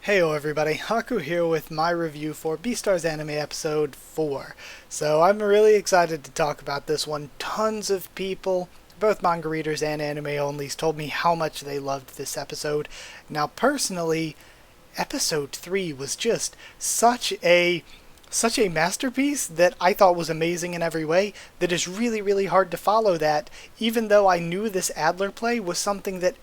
Heyo everybody, Haku here with my review for Beastars Anime Episode 4. So I'm really excited to talk about this one. Tons of people, both manga readers and anime onlys, told me how much they loved this episode. Now personally, Episode 3 was just such a masterpiece that I thought was amazing in every way that is really hard to follow that, even though I knew this Adler play was something that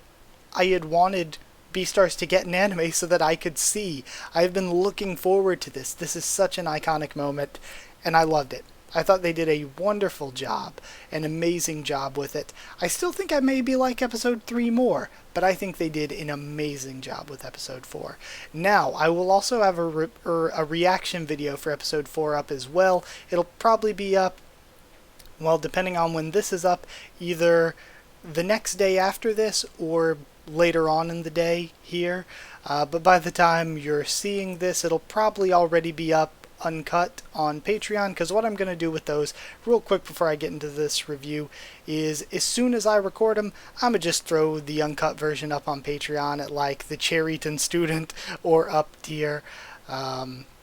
I had wanted Beastars to get an anime so that I could see. I've been looking forward to this. This is such an iconic moment, and I loved it. I thought they did a wonderful job, an amazing job with it. I still think I maybe like episode 3 more, but I think they did an amazing job with episode 4. Now, I will also have a reaction video for episode 4 up as well. It'll probably be up, well, depending on when this is up, either the next day after this or later on in the day here, but by the time you're seeing this, it'll probably already be up uncut on Patreon, because what I'm going to do with those real quick before I get into this review is, as soon as I record them, I'm going to just throw the uncut version up on Patreon at like the Cherryton Student or up tier.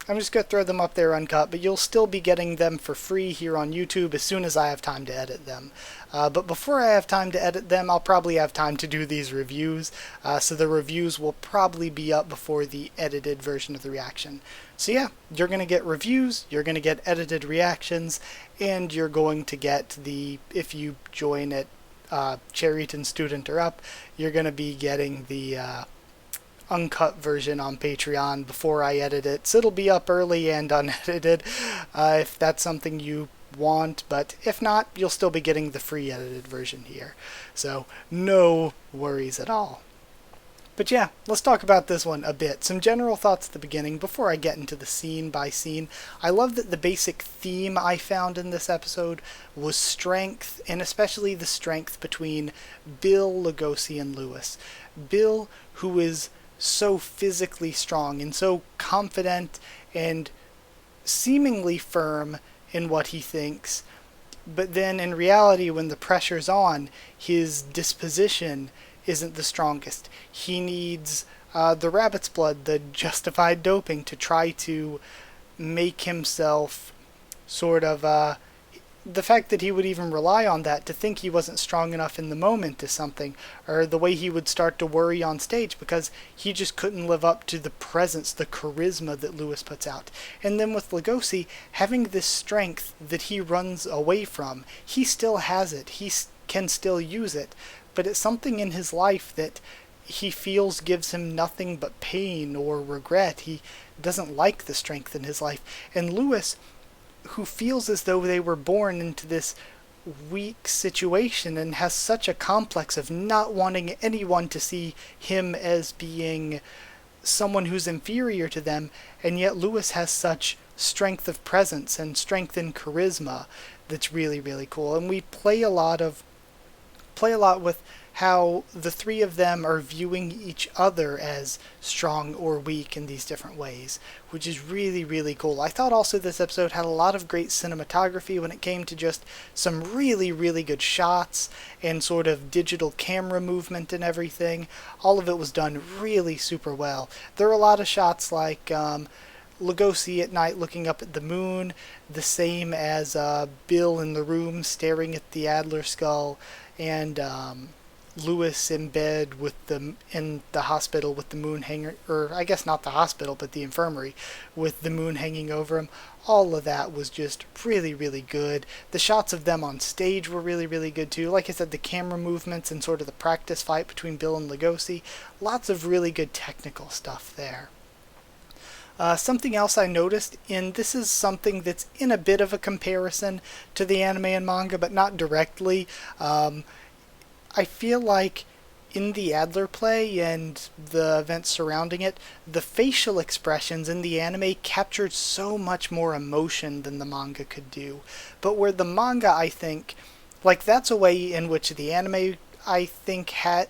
I'm just going to throw them up there uncut, but you'll still be getting them for free here on YouTube as soon as I have time to edit them. But before I have time to edit them, I'll probably have time to do these reviews, so the reviews will probably be up before the edited version of the reaction. So yeah, you're going to get reviews, you're going to get edited reactions, and you're going to get if you join at Cherryton Student or up, you're going to be getting the uncut version on Patreon before I edit it, so it'll be up early and unedited if that's something you want, but if not, you'll still be getting the free edited version here, so no worries at all. But yeah, let's talk about this one a bit. Some general thoughts at the beginning before I get into the scene by scene. I love that the basic theme I found in this episode was strength, and especially the strength between Bill, Legosi, and Lewis. Bill, who is so physically strong and so confident and seemingly firm in what he thinks, but then in reality, when the pressure's on, his disposition isn't the strongest. He needs the rabbit's blood, the justified doping, to try to make himself sort of the fact that he would even rely on that to think he wasn't strong enough in the moment is something, or the way he would start to worry on stage because he just couldn't live up to the presence, the charisma that Lewis puts out. And then with Legosi, having this strength that he runs away from, he still has it, he can still use it, but it's something in his life that he feels gives him nothing but pain or regret. He doesn't like the strength in his life. And Lewis, who feels as though they were born into this weak situation and has such a complex of not wanting anyone to see him as being someone who's inferior to them, and yet Lewis has such strength of presence and strength in charisma that's really cool. And we play a lot with how the three of them are viewing each other as strong or weak in these different ways, which is really cool. I thought also this episode had a lot of great cinematography when it came to just some really good shots and sort of digital camera movement and everything. All of it was done really super well. There are a lot of shots like Legosi at night looking up at the moon, the same as Bill in the room staring at the Adler skull, and Lewis in bed in the hospital with the moon hanging, or I guess not the hospital, but the infirmary with the moon hanging over him. All of that was just really good. The shots of them on stage were really good too. Like I said, the camera movements and sort of the practice fight between Bill and Legosi. Lots of really good technical stuff there. Something else I noticed, and this is something that's in a bit of a comparison to the anime and manga, but not directly. I feel like in the Adler play and the events surrounding it, the facial expressions in the anime captured so much more emotion than the manga could do. But where the manga, I think, like that's a way in which the anime, I think, had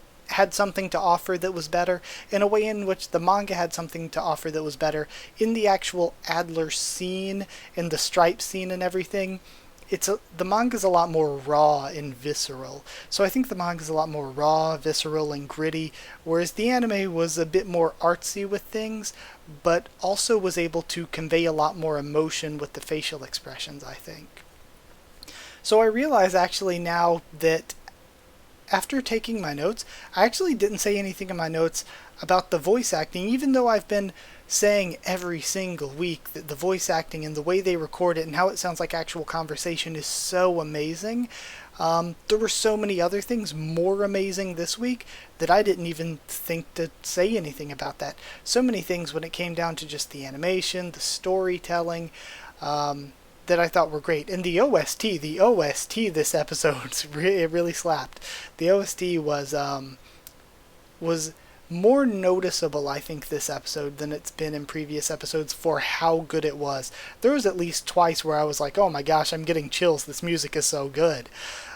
something to offer that was better, in a way in which the manga had something to offer that was better. In the actual Adler scene, in the stripe scene and everything, the manga's a lot more raw and visceral. So I think the manga's a lot more raw, visceral, and gritty, whereas the anime was a bit more artsy with things, but also was able to convey a lot more emotion with the facial expressions, I think. So I realize actually now that after taking my notes, I actually didn't say anything in my notes about the voice acting, even though I've been saying every single week that the voice acting and the way they record it and how it sounds like actual conversation is so amazing. There were so many other things more amazing this week that I didn't even think to say anything about that. So many things when it came down to just the animation, the storytelling, that I thought were great. And the OST this episode, it really slapped. The OST was more noticeable, I think, this episode than it's been in previous episodes for how good it was. There was at least twice where I was like, oh my gosh, I'm getting chills, this music is so good.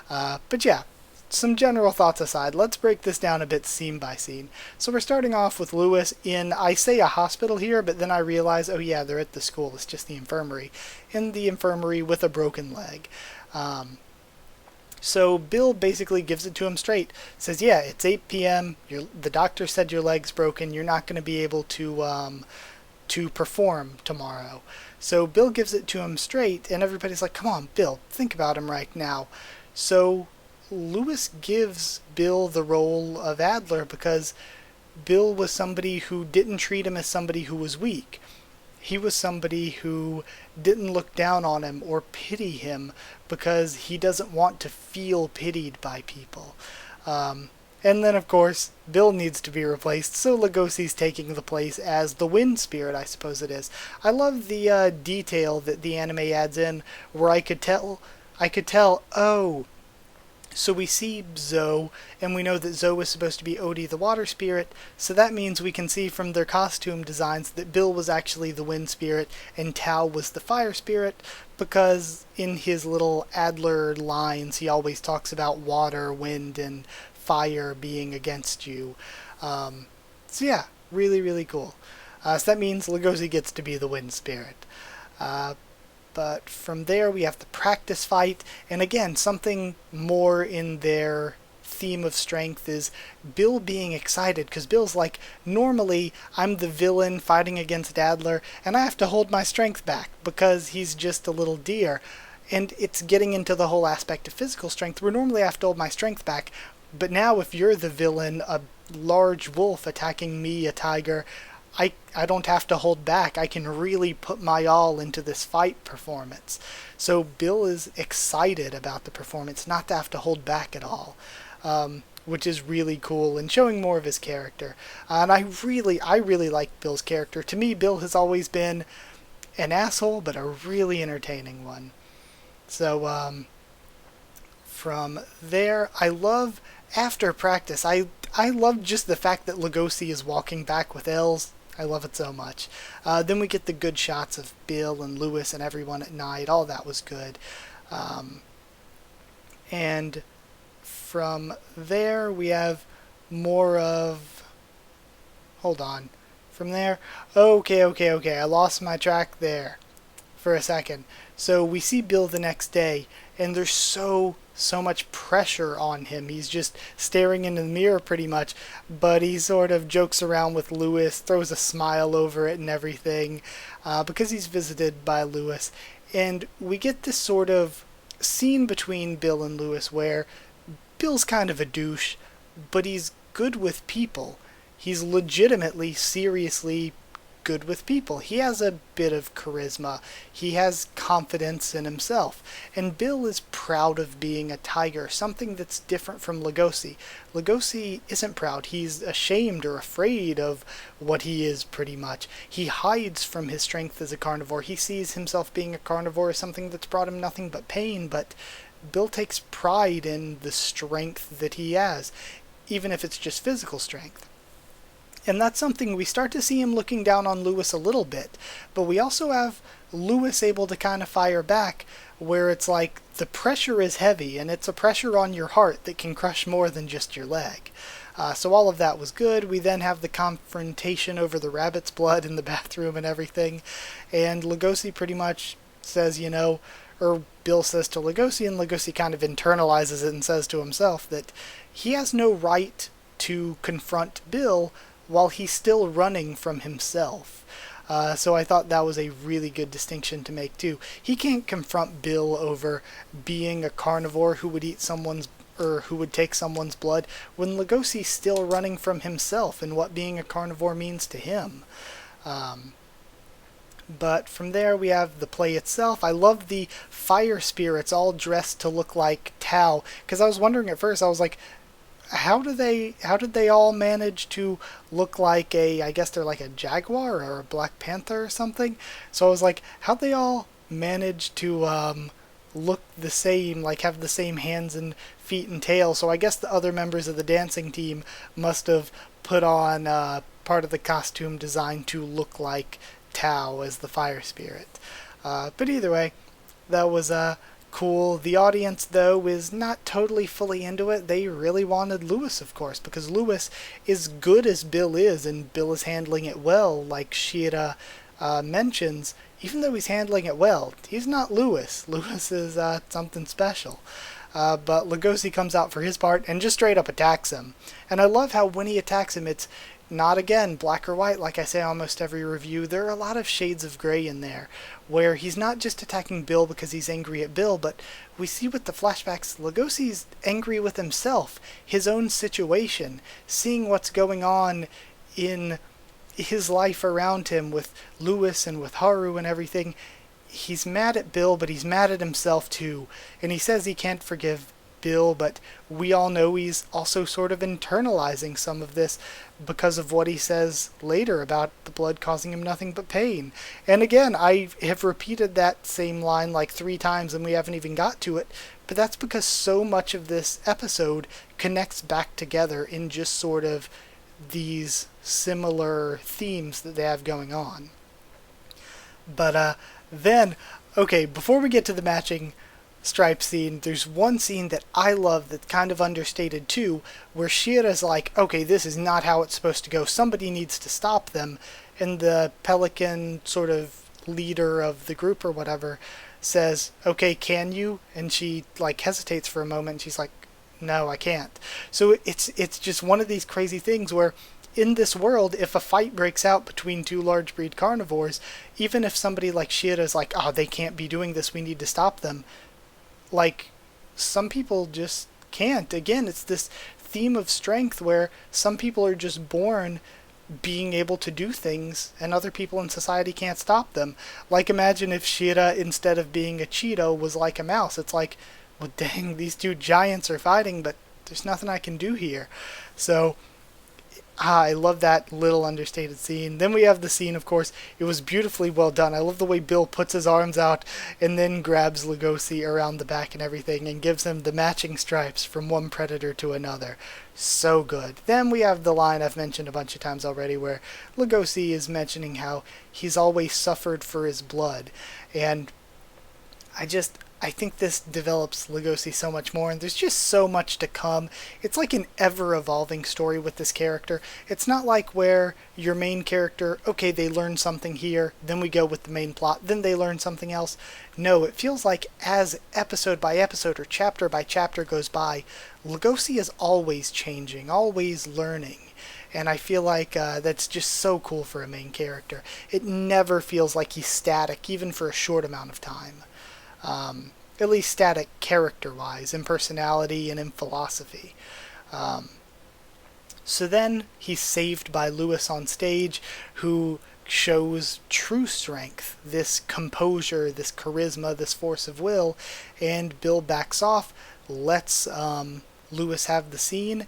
But yeah, some general thoughts aside, let's break this down a bit scene by scene. So we're starting off with Lewis in, I say a hospital here, but then I realize, oh yeah, they're at the school, it's just the infirmary. In the infirmary with a broken leg. So Bill basically gives it to him straight. Says, yeah, it's 8 p.m. The doctor said your leg's broken. You're not going to be able to perform tomorrow. So Bill gives it to him straight, and everybody's like, come on, Bill, think about him right now. So Lewis gives Bill the role of Adler because Bill was somebody who didn't treat him as somebody who was weak. He was somebody who didn't look down on him or pity him because he doesn't want to feel pitied by people. And then, of course, Bill needs to be replaced, so Legosi's taking the place as the wind spirit, I suppose it is. I love the detail that the anime adds in, where I could tell, oh, so we see Zoe, and we know that Zoe is supposed to be Odie the water spirit, so that means we can see from their costume designs that Bill was actually the wind spirit and Tao was the fire spirit, because in his little Adler lines he always talks about water, wind, and fire being against you. So yeah, really, really cool. So that means Legosi gets to be the wind spirit. But from there we have the practice fight, and again, something more in their theme of strength is Bill being excited, because Bill's like, normally I'm the villain fighting against Adler, and I have to hold my strength back, because he's just a little deer. And it's getting into the whole aspect of physical strength, where normally I have to hold my strength back, but now if you're the villain, a large wolf attacking me, a tiger, I don't have to hold back. I can really put my all into this fight performance. So Bill is excited about the performance, not to have to hold back at all, which is really cool and showing more of his character. And I really like Bill's character. To me, Bill has always been an asshole, but a really entertaining one. So from there, I love after practice. I love just the fact that Legosi is walking back with L's. I love it so much. Then we get the good shots of Bill and Lewis and everyone at night. All that was good. And from there, we have more of... Hold on. From there... Okay. I lost my track there for a second. So we see Bill the next day, and there's so much pressure on him. He's just staring into the mirror pretty much, but he sort of jokes around with Lewis, throws a smile over it and everything, because he's visited by Lewis. And we get this sort of scene between Bill and Lewis where Bill's kind of a douche, but he's good with people. He's legitimately, seriously good with people. He has a bit of charisma. He has confidence in himself. And Bill is proud of being a tiger, something that's different from Legosi. Legosi isn't proud. He's ashamed or afraid of what he is, pretty much. He hides from his strength as a carnivore. He sees himself being a carnivore as something that's brought him nothing but pain, but Bill takes pride in the strength that he has, even if it's just physical strength. And that's something we start to see him looking down on Lewis a little bit, but we also have Lewis able to kind of fire back, where it's like the pressure is heavy, and it's a pressure on your heart that can crush more than just your leg. So all of that was good. We then have the confrontation over the rabbit's blood in the bathroom and everything, and Legosi pretty much says, or Bill says to Legosi, and Legosi kind of internalizes it and says to himself that he has no right to confront Bill while he's still running from himself. So I thought that was a really good distinction to make too. He can't confront Bill over being a carnivore who would eat someone's or who would take someone's blood when Legosi's still running from himself and what being a carnivore means to him. But from there we have the play itself. I love the fire spirits all dressed to look like Tao, because I was wondering at first, I was like, how did they all manage to look like I guess they're like a jaguar or a black panther or something? So I was like, how'd they all manage to look the same, like have the same hands and feet and tail? So I guess the other members of the dancing team must have put on part of the costume design to look like Tao as the fire spirit. But either way, that was cool. The audience, though, is not totally fully into it. They really wanted Lewis, of course, because Lewis, as good as Bill is, and Bill is handling it well, like Shira mentions, even though he's handling it well, he's not Lewis. Lewis is something special. But Legosi comes out for his part and just straight up attacks him. And I love how when he attacks him, it's not, again, black or white, like I say almost every review. There are a lot of shades of gray in there, where he's not just attacking Bill because he's angry at Bill, but we see with the flashbacks, Legosi's angry with himself, his own situation, seeing what's going on in his life around him with Lewis and with Haru and everything. He's mad at Bill, but he's mad at himself too, and he says he can't forgive Bill, but we all know he's also sort of internalizing some of this because of what he says later about the blood causing him nothing but pain. And again, I have repeated that same line like 3 times and we haven't even got to it, but that's because so much of this episode connects back together in just sort of these similar themes that they have going on. But then, okay, before we get to the matching stripe scene, there's one scene that I love that's kind of understated too, where Shira's like, okay, this is not how it's supposed to go, somebody needs to stop them, and the pelican sort of leader of the group or whatever says, okay, can you? And she like hesitates for a moment, and she's like, no, I can't. So it's just one of these crazy things where in this world, if a fight breaks out between 2 large breed carnivores, even if somebody like Shira's like, oh, they can't be doing this, we need to stop them, like, some people just can't. Again, it's this theme of strength where some people are just born being able to do things and other people in society can't stop them. Like, imagine if Shira, instead of being a Cheeto, was like a mouse. It's like, well, dang, these 2 giants are fighting, but there's nothing I can do here. So I love that little understated scene. Then we have the scene, of course, it was beautifully well done. I love the way Bill puts his arms out and then grabs Legosi around the back and everything and gives him the matching stripes from one predator to another. So good. Then we have the line I've mentioned a bunch of times already where Legosi is mentioning how he's always suffered for his blood. And I think this develops Legosi so much more, and there's just so much to come. It's like an ever-evolving story with this character. It's not like where your main character, okay, they learn something here, then we go with the main plot, then they learn something else. No, it feels like as episode by episode or chapter by chapter goes by, Legosi is always changing, always learning. And I feel like that's just so cool for a main character. It never feels like he's static, even for a short amount of time. At least static character-wise, in personality and in philosophy. So then he's saved by Lewis on stage, who shows true strength, this composure, this charisma, this force of will, and Bill backs off, lets Lewis have the scene,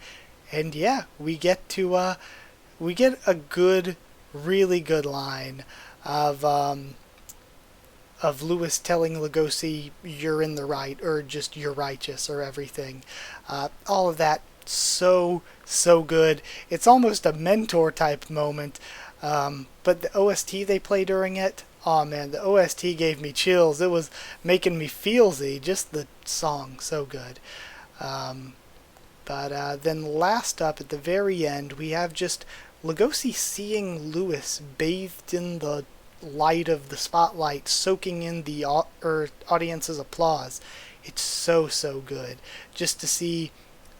and yeah, we get a good, really good line of Lewis telling Legosi, you're in the right, or just you're righteous, or everything. All of that, so good. It's almost a mentor type moment, but the OST they play during it, oh man, the OST gave me chills. It was making me feelsy, just the song, so good. But then last up, at the very end, we have just Legosi seeing Lewis bathed in the light of the spotlight, soaking in the audience's applause. It's so, so good. Just to see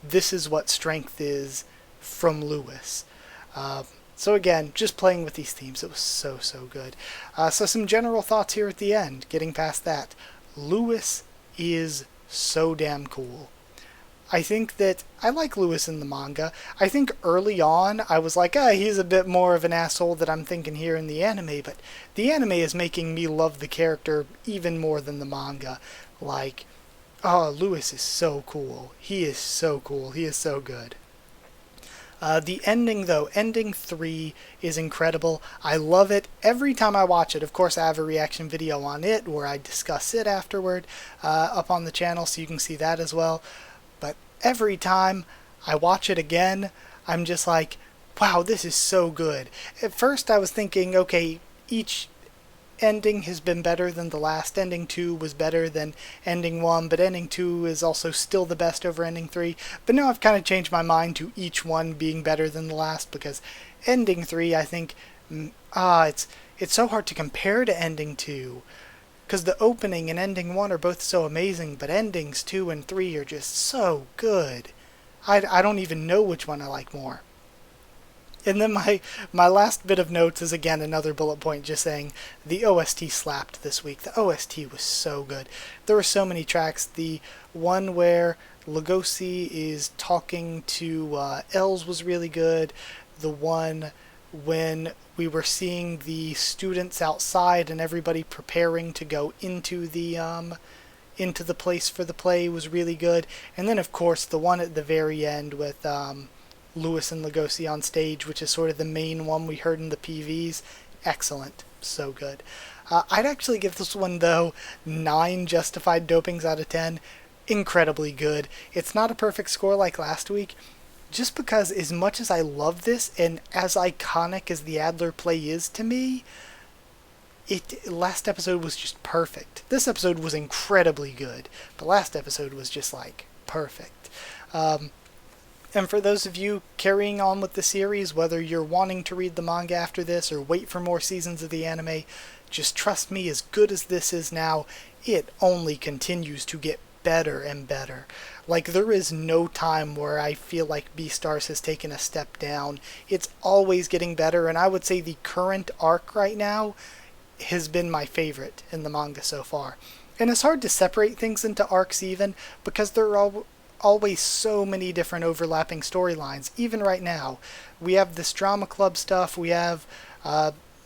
this is what strength is from Lewis. So again, just playing with these themes, it was so, so good. So some general thoughts here at the end, getting past that. Lewis is so damn cool. I think that I like Lewis in the manga. I think early on I was like, he's a bit more of an asshole that I'm thinking here in the anime, but the anime is making me love the character even more than the manga. Like, Lewis is so cool. He is so cool. He is so good. The ending, though, ending 3 is incredible. I love it every time I watch it. Of course, I have a reaction video on it where I discuss it afterward up on the channel, so you can see that as well. But every time I watch it again, I'm just like, wow, this is so good. At first I was thinking, okay, each ending has been better than the last. Ending 2 was better than ending 1, but ending 2 is also still the best over ending 3. But now I've kind of changed my mind to each one being better than the last, because ending 3, I think, it's so hard to compare to ending 2. Because the opening and ending 1 are both so amazing, but endings 2 and 3 are just so good. I don't even know which one I like more. And then my last bit of notes is again another bullet point just saying the OST slapped this week. The OST was so good. There were so many tracks. The one where Legosi is talking to Els was really good. The one when we were seeing the students outside and everybody preparing to go into the place for the play was really good. And then of course the one at the very end with Lewis and Legosi on stage, which is sort of the main one we heard in the PVs. Excellent. So good. I'd actually give this one, though, 9 justified dopings out of 10. Incredibly good. It's not a perfect score like last week, just because as much as I love this, and as iconic as the Adler play is to me, last episode was just perfect. This episode was incredibly good, but last episode was just, like, perfect. And for those of you carrying on with the series, whether you're wanting to read the manga after this or wait for more seasons of the anime, just trust me, as good as this is now, it only continues to get better and better. Like, there is no time where I feel like Beastars has taken a step down. It's always getting better, and I would say the current arc right now has been my favorite in the manga so far. And it's hard to separate things into arcs even, because they're all always so many different overlapping storylines. Even right now, we have this drama club stuff, we have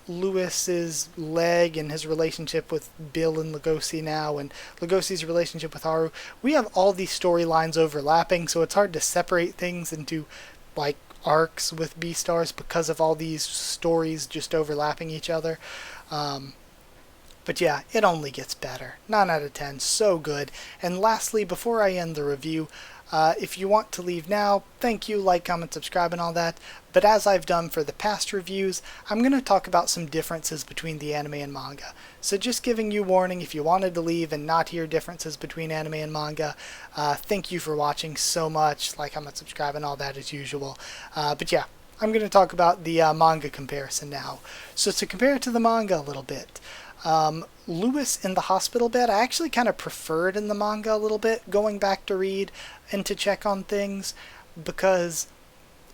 Lewis's leg and his relationship with Bill and Legosi now, and Legosi's relationship with Haru. We have all these storylines overlapping, so it's hard to separate things into like arcs with Beastars because of all these stories just overlapping each other. But yeah, it only gets better. 9 out of 10, so good. And lastly, before I end the review, if you want to leave now, thank you, like, comment, subscribe, and all that. But as I've done for the past reviews, I'm going to talk about some differences between the anime and manga. So just giving you warning, if you wanted to leave and not hear differences between anime and manga, thank you for watching so much. Like, comment, subscribe, and all that as usual. But yeah, I'm going to talk about the manga comparison now. So to compare it to the manga a little bit, Lewis in the hospital bed, I actually kind of preferred in the manga a little bit, going back to read and to check on things, because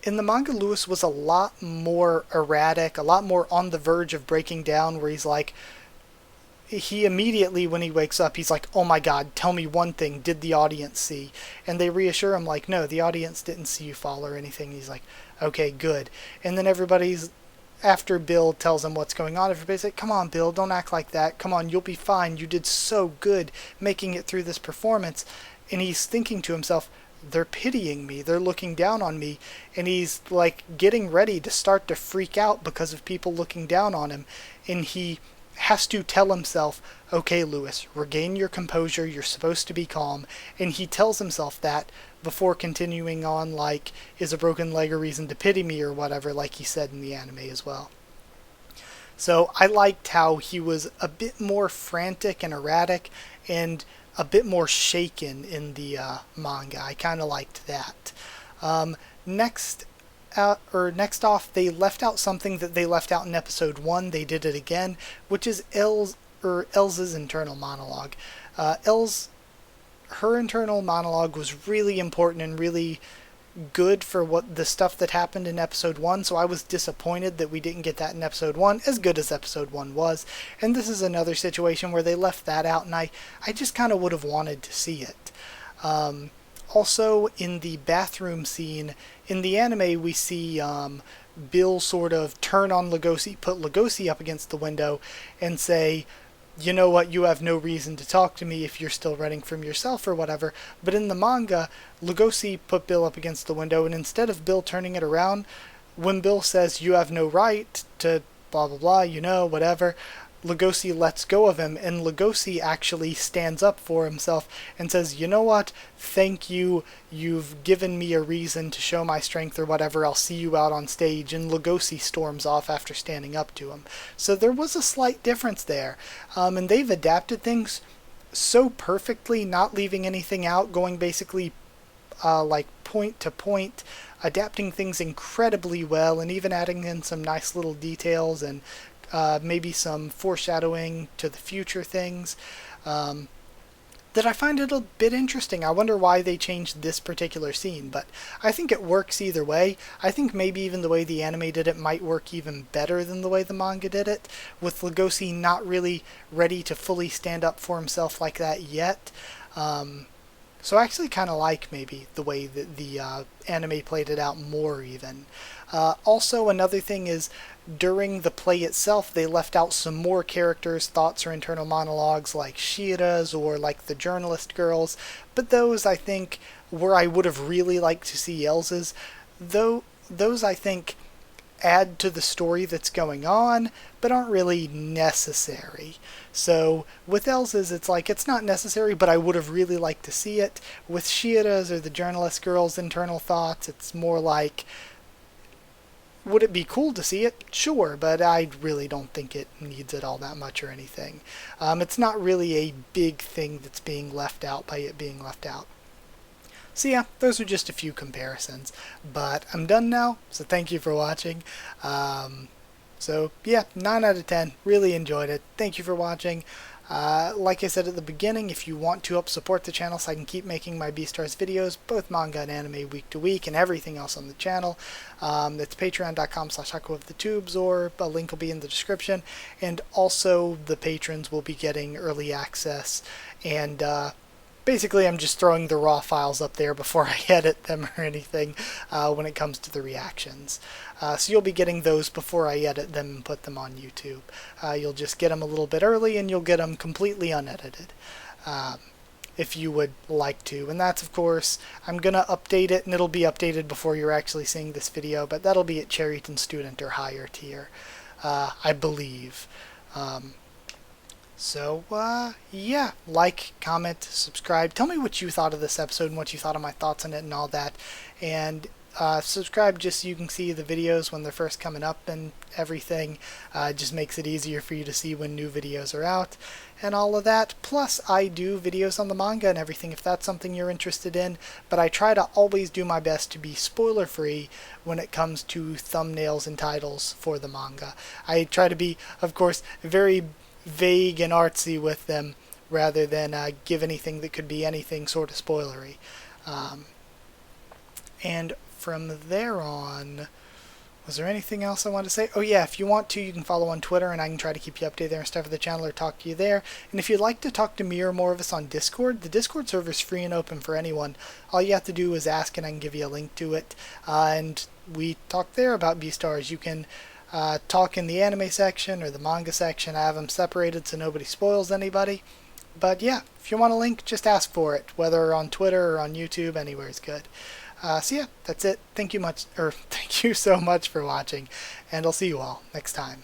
in the manga Lewis was a lot more erratic, a lot more on the verge of breaking down, where he's like, he immediately, when he wakes up, he's like, oh my god, tell me one thing, did the audience see? And they reassure him like, no, the audience didn't see you fall or anything. He's like, okay, good. And then after Bill tells him what's going on, everybody's like, come on, Bill, don't act like that. Come on, you'll be fine. You did so good making it through this performance. And he's thinking to himself, they're pitying me. They're looking down on me. And he's like getting ready to start to freak out because of people looking down on him. And he has to tell himself, okay, Lewis, regain your composure. You're supposed to be calm. And he tells himself that before continuing on, like, is a broken leg a reason to pity me or whatever, like he said in the anime as well. So I liked how he was a bit more frantic and erratic and a bit more shaken in the manga. I kind of liked that. Next, next off, they left out something that they left out in episode 1. They did it again, which is Elle's internal monologue. Her internal monologue was really important and really good for what the stuff that happened in episode 1, so I was disappointed that we didn't get that in episode 1, as good as episode 1 was. And this is another situation where they left that out, and I just kind of would have wanted to see it. Also, in the bathroom scene, in the anime, we see Bill sort of turn on Legosi, put Legosi up against the window, and say, you know what, you have no reason to talk to me if you're still running from yourself or whatever. But in the manga, Legosi put Bill up against the window, and instead of Bill turning it around, when Bill says, you have no right to blah blah blah, you know, whatever, Legosi lets go of him, and Legosi actually stands up for himself and says, you know what, thank you, you've given me a reason to show my strength or whatever, I'll see you out on stage, and Legosi storms off after standing up to him. So there was a slight difference there, and they've adapted things so perfectly, not leaving anything out, going basically like point to point, adapting things incredibly well, and even adding in some nice little details and maybe some foreshadowing to the future things, that I find it a bit interesting. I wonder why they changed this particular scene, but I think it works either way. I think maybe even the way the anime did it might work even better than the way the manga did it, with Legosi not really ready to fully stand up for himself like that yet. So I actually kind of like maybe the way that the anime played it out more even. Also, another thing is, during the play itself, they left out some more characters' thoughts or internal monologues, like Shira's or like the journalist girls, but those I think where I would have really liked to see Elsa's, though those I think add to the story that's going on, but aren't really necessary. So with Elsa's, it's like, it's not necessary, but I would have really liked to see it. With Shira's or the journalist girl's internal thoughts, it's more like, would it be cool to see it? Sure, but I really don't think it needs it all that much or anything. It's not really a big thing that's being left out by it being left out. So yeah, those are just a few comparisons. But I'm done now, so thank you for watching. So yeah, 9 out of 10. Really enjoyed it. Thank you for watching. Like I said at the beginning, if you want to help support the channel so I can keep making my Beastars videos, both manga and anime week to week, and everything else on the channel, it's patreon.com/HakuOfTheTubes, or a link will be in the description. And also, the patrons will be getting early access, and basically I'm just throwing the raw files up there before I edit them or anything when it comes to the reactions. So you'll be getting those before I edit them and put them on YouTube. You'll just get them a little bit early, and you'll get them completely unedited, if you would like to. And that's, of course, I'm going to update it, and it'll be updated before you're actually seeing this video, but that'll be at Cherryton Student or higher tier, I believe. So, yeah, like, comment, subscribe. Tell me what you thought of this episode and what you thought of my thoughts on it and all that. And subscribe just so you can see the videos when they're first coming up and everything. It just makes it easier for you to see when new videos are out and all of that. Plus, I do videos on the manga and everything if that's something you're interested in. But I try to always do my best to be spoiler-free when it comes to thumbnails and titles for the manga. I try to be, of course, very vague and artsy with them rather than give anything that could be anything sort of spoilery. And from there on, was there anything else I wanted to say? Oh yeah, if you want to, you can follow on Twitter, and I can try to keep you updated there and stuff with the channel, or talk to you there. And if you'd like to talk to me or more of us on Discord, the Discord server is free and open for anyone. All you have to do is ask, and I can give you a link to it. And we talk there about Beastars. You can talk in the anime section or the manga section. I have them separated so nobody spoils anybody. But yeah, if you want a link, just ask for it, whether on Twitter or on YouTube. Anywhere is good. So yeah, that's it. Thank you so much for watching, and I'll see you all next time.